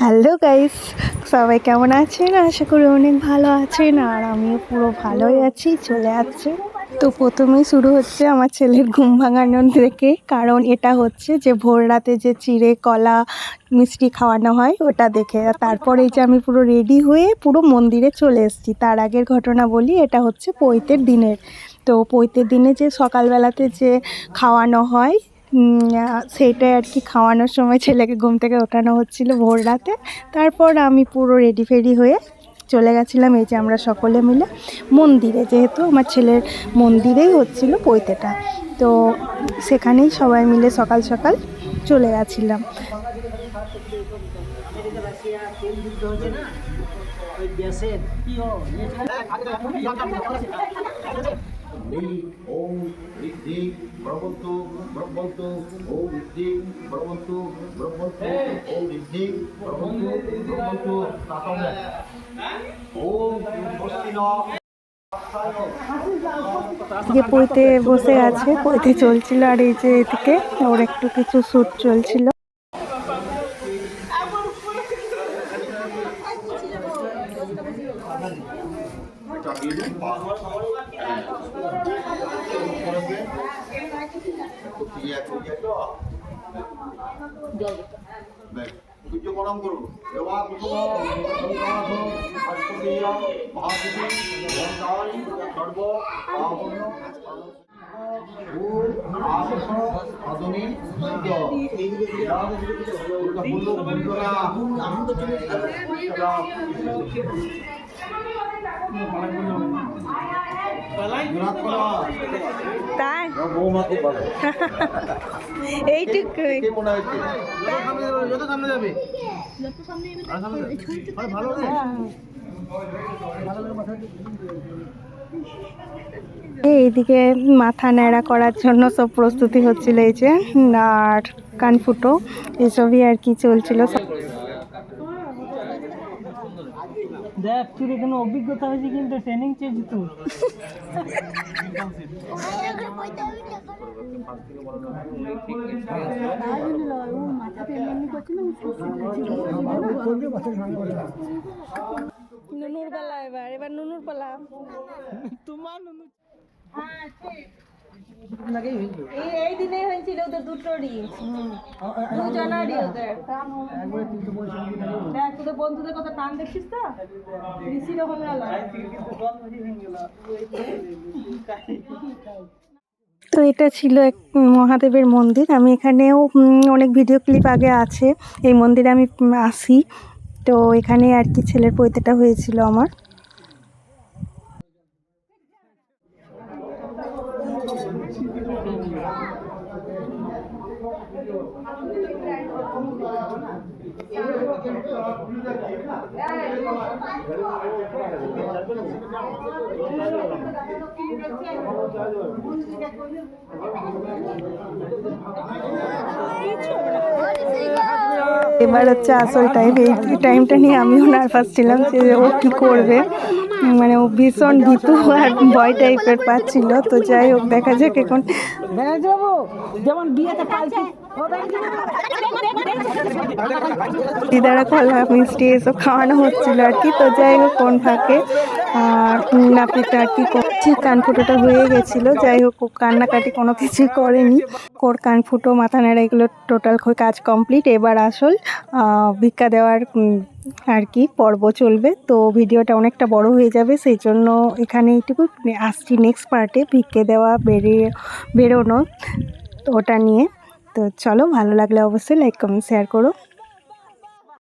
Hello guys, সবাই কেমন আছেন? আশা করি অনেক ভালো আছেন। আর আমিও পুরো ভালোই আছি, চলে আসছে। তো প্রথমেই শুরু হচ্ছে আমার ছেলের ঘুম ভাঙানো থেকে, কারণ এটা হচ্ছে যে ভোর রাতে যে চিড়ে কলা মিষ্টি খাওয়ানো হয় ওটা দেখে। তারপর এই যে আমি পুরো রেডি হয়ে পুরো মন্দিরে চলে এসেছি। তার আগের ঘটনা বলি, এটা হচ্ছে পৈতের দিনের। তো পৈতের দিনে যে সকালবেলাতে যে খাওয়ানো হয়, সেইটাই আর কি। খাওয়ানোর সময় ছেলেকে ঘুম থেকে ওঠানো হচ্ছিল ভোর রাতে। তারপর আমি পুরো রেডি ফেডি হয়ে চলে গেছিলাম এই যে আমরা সকলে মিলে মন্দিরে, যেহেতু আমার ছেলের মন্দিরেই হচ্ছিল পৈতেটা। তো সেখানেই সবাই মিলে সকাল সকাল চলে গেছিলাম। ওম ঋদ্ধি ব্রহ্মন্তু ব্রহ্মন্তু ওম ঋদ্ধি ব্রহ্মন্তু ব্রহ্মন্তু ওম ঋদ্ধি ব্রহ্মন্তু ব্রহ্মন্তু তাতমে ওম স্বস্তি ন। যে পইতে বসে আছে, পইতে চলছিল, আর এই যে এদিকে ওর একটু কিছু শ্যুট চলছিল। তাই এইটুকুই এইদিকে মাথা ন্যাড়া করার জন্য সব প্রস্তুতি হচ্ছিল, এই যে আর কানফুটো এসবই আর কি চলছিল। দেখ তোর এখানে অভিজ্ঞতা হয়েছে, কিন্তু ট্রেনিং চেঞ্জ তো। নুনুর পালা, এবার নুনুর পালা। তোমার নুনু এই দিনেই হয়েছিল ওদের দুটোরই, দুজনারই ওদের। দেখ তোদের বন্ধুদের কথা টান দেখছিস তো, ঋষিরও হয়ে গেল। তো এটা ছিল এক মহাদেবের মন্দির। আমি এখানেও অনেক ভিডিও ক্লিপ আগে আছে, এই মন্দিরে আমি আসি। তো এখানে আর কি ছেলের পৈতেটা হয়েছিল আমার। এবার হচ্ছে আসল টাইম। এই টাইমটা নিয়ে আমিও নার্ভাস ছিলাম যে ও কী করবে, মানে ও ভীষণ ভীতু আর ভয় টাইপের পাচ্ছিল। তো যাই হোক, দেখা যাক এখন। যেমন বিয়েতে পাল্টি দিদারা কলা মিষ্টি এসব খাওয়ানো হচ্ছিল আর কি। তো যাই হোক, কোন ফাঁকে আর নাপিত আর কি ঠিক কানফুটোটা হয়ে গেছিলো। যাই হোক, ও কান্নাকাটি কোনো কিছুই করেনি। ওর কানফুটো মাথা নেড়া এগুলো টোটাল কাজ কমপ্লিট। এবার আসল ভিক্ষা দেওয়ার আর কি পর্ব চলবে। তো ভিডিওটা অনেকটা বড় হয়ে যাবে, সেই জন্য এখানে এইটুকু আসছি। নেক্সট পার্টে ভিক্ষে দেওয়া বেরোনো, তো ওটা নিয়ে। তো চলো, ভালো লাগলে অবশ্যই লাইক কমেন্ট শেয়ার করো।